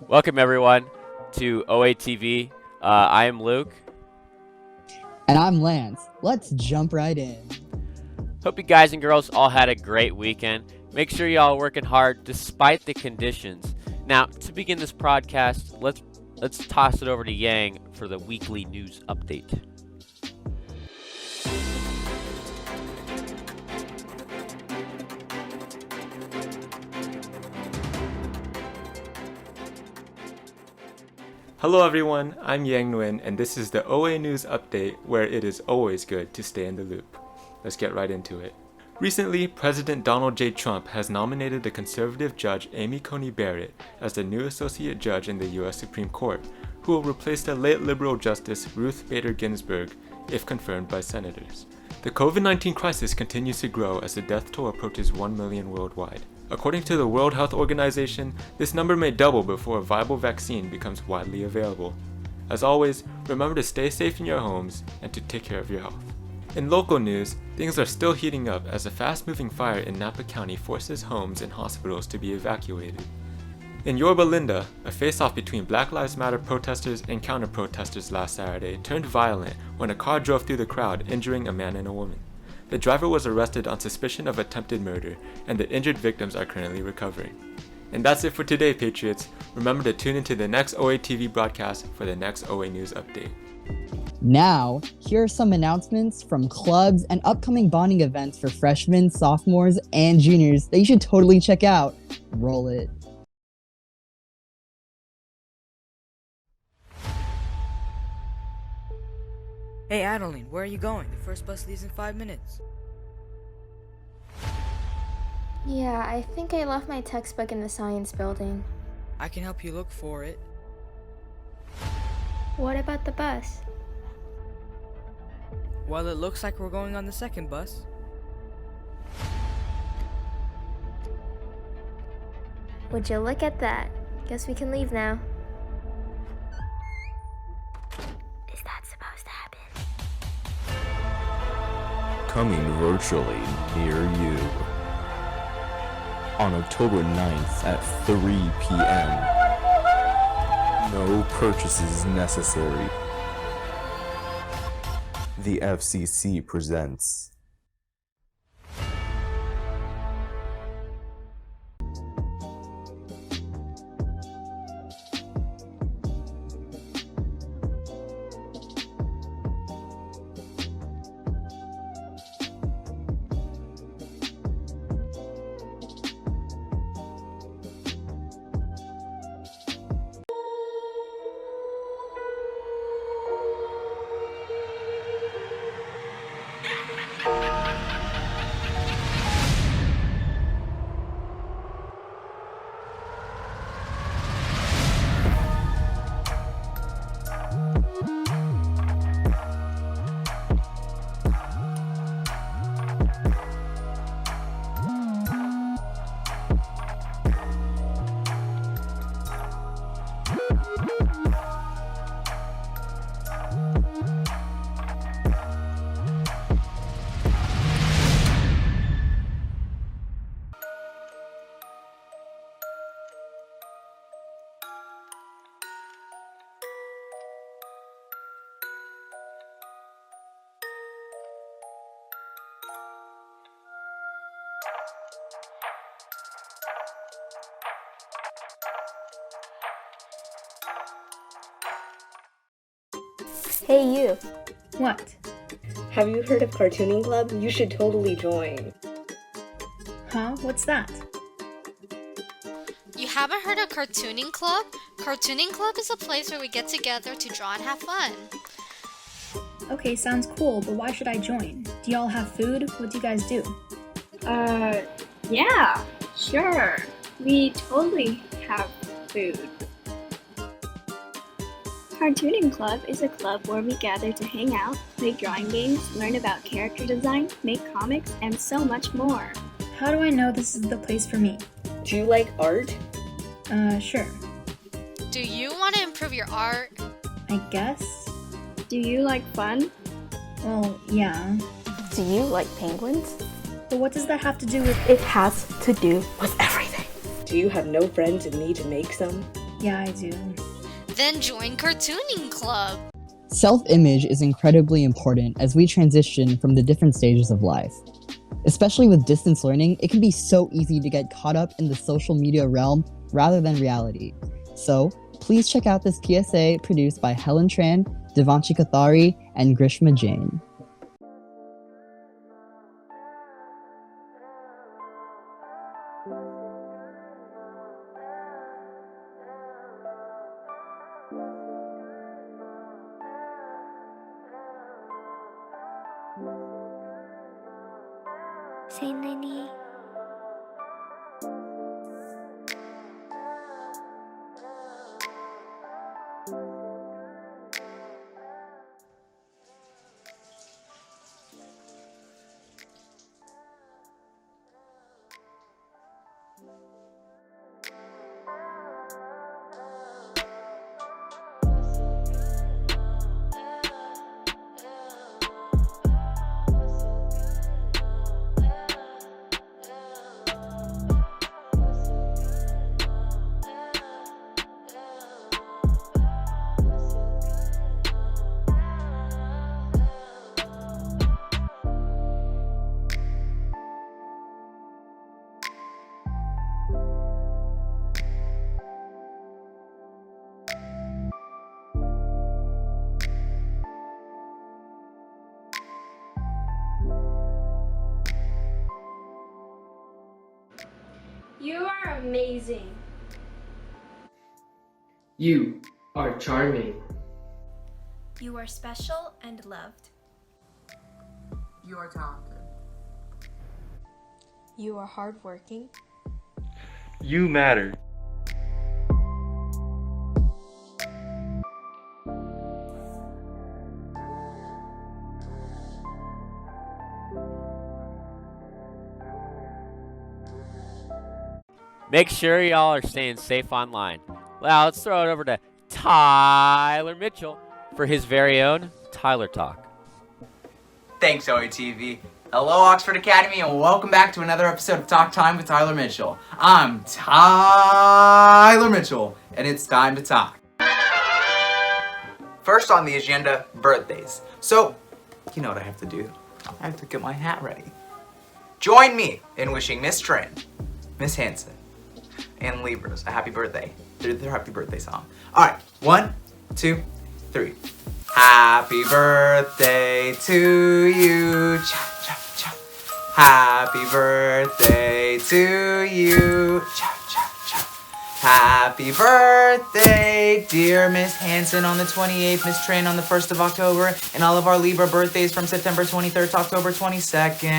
Welcome everyone to OATV. I am Luke. And I'm Lance. Let's jump right in. Hope you guys and girls all had a great weekend. Make sure y'all are working hard despite the conditions. Now, to begin this podcast, let's toss it over to Yang for the weekly news update. Hello everyone, I'm Yang Nguyen, and this is the OA News Update, where it is always good to stay in the loop. Let's get right into it. Recently, President Donald J. Trump has nominated the conservative judge Amy Coney Barrett as the new associate judge in the U.S. Supreme Court, who will replace the late liberal Justice Ruth Bader Ginsburg if confirmed by senators. The COVID-19 crisis continues to grow as the death toll approaches 1 million worldwide. According to the World Health Organization, this number may double before a viable vaccine becomes widely available. As always, remember to stay safe in your homes and to take care of your health. In local news, things are still heating up as a fast-moving fire in Napa County forces homes and hospitals to be evacuated. In Yorba Linda, a face-off between Black Lives Matter protesters and counter-protesters last Saturday turned violent when a car drove through the crowd, injuring a man and a woman. The driver was arrested on suspicion of attempted murder, and the injured victims are currently recovering. And that's it for today, Patriots. Remember to tune into the next OATV broadcast for the next OA News Update. Now, here are some announcements from clubs and upcoming bonding events for freshmen, sophomores, and juniors that you should totally check out. Roll it. Hey Adeline, where are you going? The first bus leaves in 5 minutes. Yeah, I think I left my textbook in the science building. I can help you look for it. What about the bus? Well, it looks like we're going on the second bus. Would you look at that? Guess we can leave now. Is that supposed to happen? Coming virtually near you. On October 9th at 3 p.m. No purchases necessary. The FCC presents Hey you, What? have you heard of Cartooning Club? You should totally join. Huh? What's that? You haven't heard of Cartooning Club? Cartooning Club is a place where we get together to draw and have fun. Okay, sounds cool, but why should I join? Do y'all have food? What do you guys do? Yeah, sure. We totally have food. Cartooning Club is a club where we gather to hang out, play drawing games, learn about character design, make comics, and so much more. How do I know this is the place for me? Do you like art? Sure. Do you want to improve your art? I guess. Do you like fun? Well, yeah. Do you like penguins? But what does that have to do with... It has to do with everything. Do you have no friends and need to make some? Yeah, I do. Then join Cartooning Club. Self-image is incredibly important as we transition from the different stages of life. Especially with distance learning, it can be so easy to get caught up in the social media realm rather than reality. So, please check out this PSA produced by Helen Tran, Devanshi Kathari, and Grishma Jain. Say Nani. You are amazing. You are charming. You are special and loved. You are talented. You are hardworking. You matter. Make sure y'all are staying safe online. Now let's throw it over to Tyler Mitchell for his very own Tyler Talk. Thanks, OATV. Hello, Oxford Academy, and welcome back to another episode of Talk Time with Tyler Mitchell. I'm Tyler Mitchell, and it's time to talk. First on the agenda, birthdays. So, you know what I have to do. I have to get my hat ready. Join me in wishing Miss Tran, Miss Hanson, and Libras a happy birthday. Their happy birthday song. Alright, 1, 2, 3. Happy birthday to you. Cha, cha, cha. Happy birthday to you. Cha, cha, cha. Happy birthday, dear Miss Hanson on the 28th, Miss Tran on the 1st of October, and all of our Libra birthdays from September 23rd to October 22nd.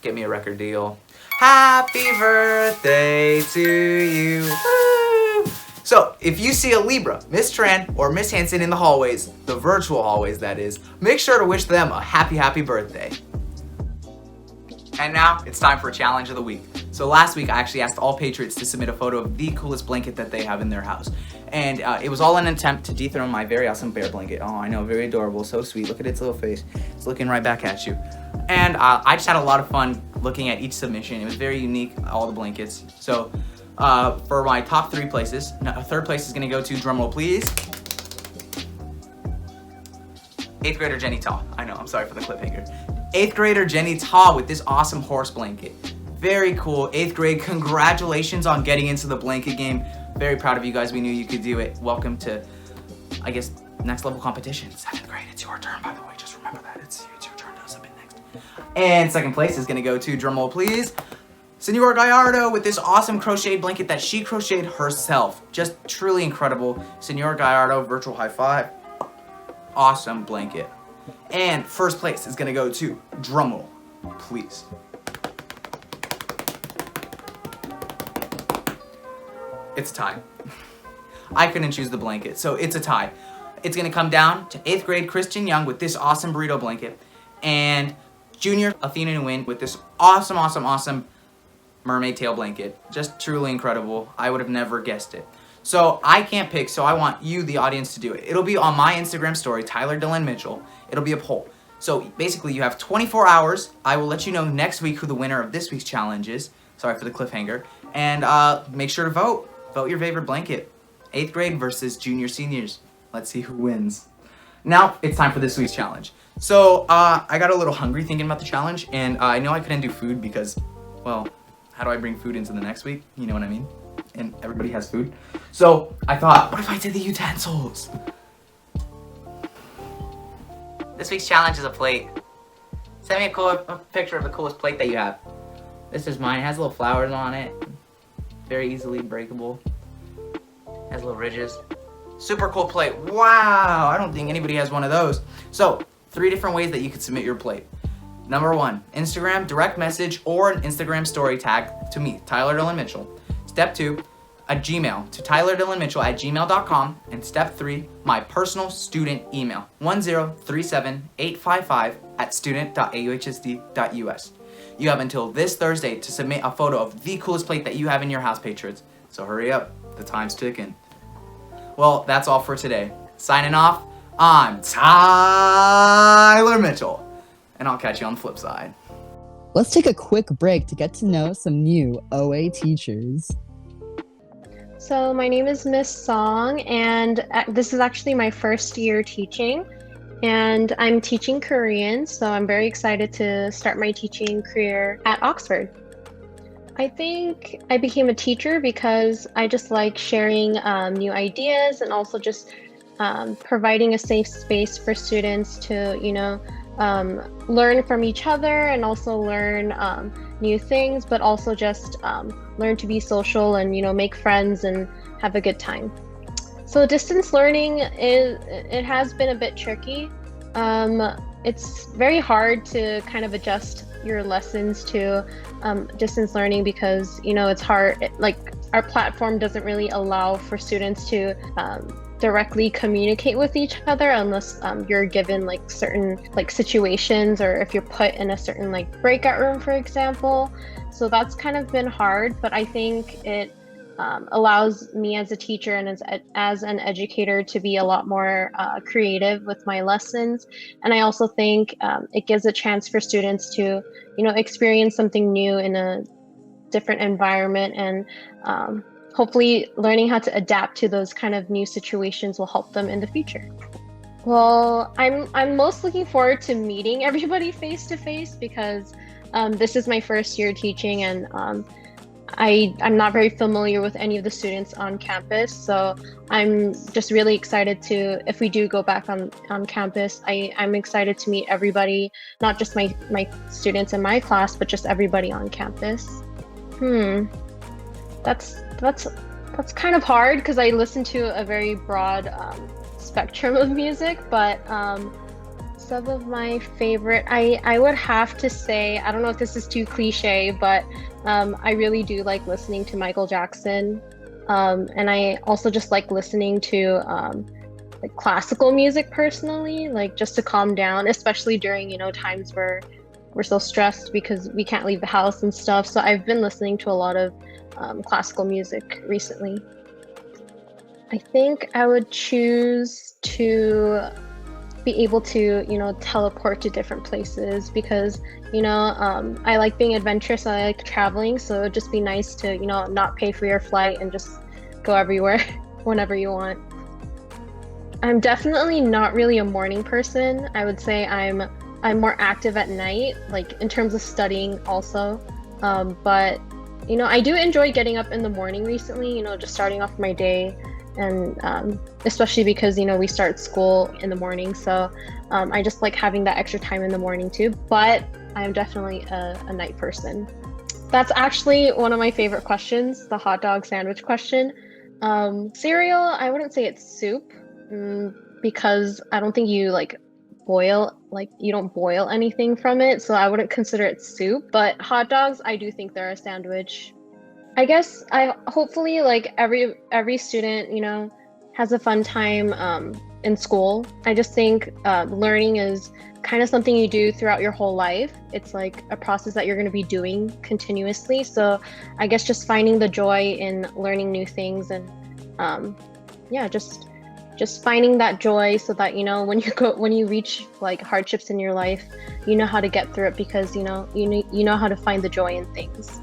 Get me a record deal. Happy birthday to you. Woo! So, if you see a Libra, Miss Tran, or Miss Hanson in the hallways, the virtual hallways that is, make sure to wish them a happy birthday. And now, it's time for a challenge of the week. So last week, I actually asked all Patriots to submit a photo of the coolest blanket that they have in their house. And it was all an attempt to dethrone my very awesome bear blanket. Oh, I know, very adorable, so sweet. Look at its little face. It's looking right back at you. And I just had a lot of fun looking at each submission. It was very unique, all the blankets. So for my top 3 places, third place is gonna go to, drumroll please, 8th grader Jenny Taw. I know, I'm sorry for the cliffhanger. 8th grader Jenny Taw with this awesome horse blanket. Very cool, 8th grade. Congratulations on getting into the blanket game. Very proud of you guys. We knew you could do it. Welcome to, I guess, next level competition. 7th grade, it's your turn, by the way. Just remember that. It's your turn to submit next. And second place is gonna go to, drumroll please, Senora Gallardo with this awesome crocheted blanket that she crocheted herself. Just truly incredible. Senora Gallardo, virtual high five. Awesome blanket. And first place is gonna go to, drumroll please, it's a tie. I couldn't choose the blanket, so it's a tie. It's gonna come down to 8th grade Christian Young with this awesome burrito blanket, and junior Athena Nguyen with this awesome mermaid tail blanket. Just truly incredible. I would have never guessed it. So I can't pick, so I want you, the audience, to do it. It'll be on my Instagram story, Tyler Dylan Mitchell. It'll be a poll. So basically you have 24 hours. I will let you know next week who the winner of this week's challenge is. Sorry for the cliffhanger. And make sure to vote. Vote your favorite blanket. 8th grade versus junior seniors. Let's see who wins. Now it's time for this week's challenge. So I got a little hungry thinking about the challenge, and I know I couldn't do food because, well, how do I bring food into the next week? You know what I mean? And everybody has food. So I thought, what if I did the utensils? This week's challenge is a plate. Send me a picture of the coolest plate that you have. This is mine. It has little flowers on it. Very easily breakable. Has little ridges. Super cool plate. Wow, I don't think anybody has one of those. So, 3 different ways that you could submit your plate. Number 1, Instagram direct message or an Instagram story tag to me, Tyler Dylan Mitchell. Step 2, a Gmail to tylerdylanmitchell@gmail.com. And step 3, my personal student email, 1037855@student.auhsd.us. You have until this Thursday to submit a photo of the coolest plate that you have in your house, Patriots. So hurry up, the time's ticking. Well, that's all for today. Signing off, I'm Tyler Mitchell, and I'll catch you on the flip side. Let's take a quick break to get to know some new OA teachers. So my name is Miss Song, and this is actually my first year teaching, and I'm teaching Korean, so I'm very excited to start my teaching career at Oxford. I think I became a teacher because I just like sharing new ideas and also just providing a safe space for students to, learn from each other and also learn new things, but also just learn to be social and, make friends and have a good time. So distance learning it has been a bit tricky. It's very hard to kind of adjust your lessons to distance learning because it's hard, like our platform doesn't really allow for students to directly communicate with each other unless you're given like certain like situations, or if you're put in a certain like breakout room, for example. So that's kind of been hard, but I think it allows me as a teacher and as an educator to be a lot more creative with my lessons. And I also think it gives a chance for students to, experience something new in a different environment, and hopefully learning how to adapt to those kind of new situations will help them in the future. Well, I'm most looking forward to meeting everybody face to face because this is my first year teaching, and I'm not very familiar with any of the students on campus, so I'm just really excited to, if we do go back on campus, I'm excited to meet everybody, not just my students in my class, but just everybody on campus. That's kind of hard because I listen to a very broad spectrum of music, but some of my favorite, I would have to say, I don't know if this is too cliche, but I really do like listening to Michael Jackson, and I also just like listening to like classical music personally, like just to calm down, especially during times where we're so stressed because we can't leave the house and stuff. So I've been listening to a lot of classical music recently. I think I would choose to be able to, teleport to different places because, I like being adventurous. I like traveling. So it'd just be nice to, not pay for your flight and just go everywhere whenever you want. I'm definitely not really a morning person. I would say I'm more active at night, like in terms of studying also. But, I do enjoy getting up in the morning recently, just starting off my day. And especially because, we start school in the morning. So I just like having that extra time in the morning too. But I'm definitely a night person. That's actually one of my favorite questions, the hot dog sandwich question. Cereal, I wouldn't say it's soup because I don't think you you don't boil anything from it. So I wouldn't consider it soup. But hot dogs, I do think they're a sandwich. I guess hopefully like every student, has a fun time in school. I just think learning is kind of something you do throughout your whole life. It's like a process that you're going to be doing continuously. So I guess just finding the joy in learning new things and just finding that joy so that when you reach like hardships in your life, you know how to get through it because you know how to find the joy in things.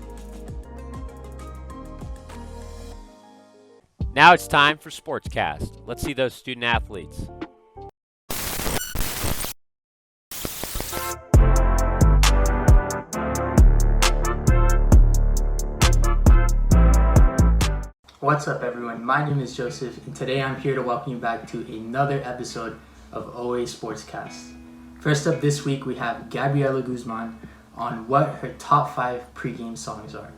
Now it's time for Sportscast. Let's see those student athletes. What's up, everyone? My name is Joseph, and today I'm here to welcome you back to another episode of OA Sportscast. First up this week, we have Gabriela Guzman on what her top 5 pregame songs are.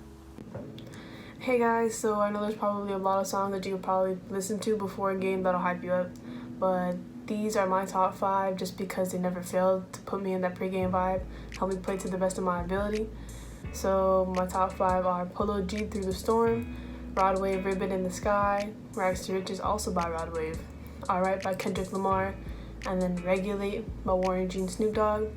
Hey guys, so I know there's probably a lot of songs that you could probably listen to before a game that'll hype you up, but these are my top 5 just because they never failed to put me in that pregame vibe, help me play to the best of my ability. So my top 5 are Polo G Through the Storm, Rod Wave Ribbon in the Sky, Rags to Riches also by Rod Wave, Alright by Kendrick Lamar, and then Regulate by Warren G and Snoop Dogg.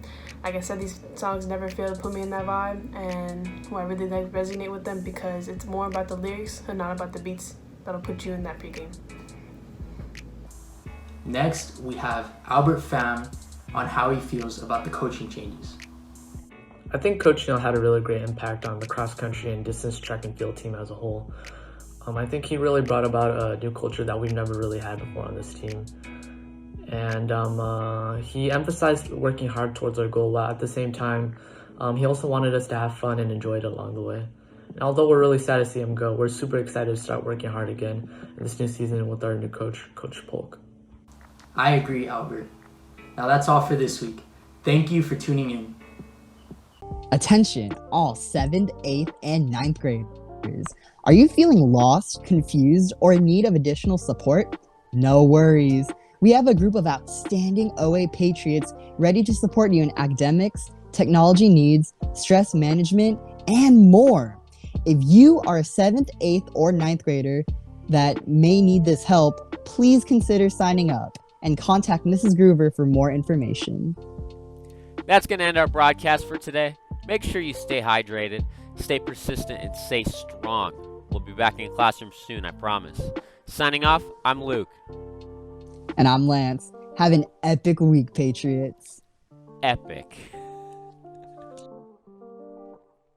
Like I said, these songs never fail to put me in that vibe, and I really like resonate with them because it's more about the lyrics and not about the beats that'll put you in that pregame. Next, we have Albert Pham on how he feels about the coaching changes. I think Coach Neal had a really great impact on the cross-country and distance track and field team as a whole. I think he really brought about a new culture that we've never really had before on this team. And he emphasized working hard towards our goal, while at the same time, he also wanted us to have fun and enjoy it along the way. And although we're really sad to see him go, we're super excited to start working hard again in this new season with our new coach, Coach Polk. I agree, Albert. Now that's all for this week. Thank you for tuning in. Attention, all 7th, 8th, and 9th graders. Are you feeling lost, confused, or in need of additional support? No worries. We have a group of outstanding OA patriots ready to support you in academics, technology needs, stress management, and more. If you are a 7th, 8th, or 9th grader that may need this help, please consider signing up and contact Mrs. Groover for more information. That's going to end our broadcast for today. Make sure you stay hydrated, stay persistent, and stay strong. We'll be back in classroom soon, I promise. Signing off, I'm Luke. And I'm Lance. Have an epic week, Patriots. Epic.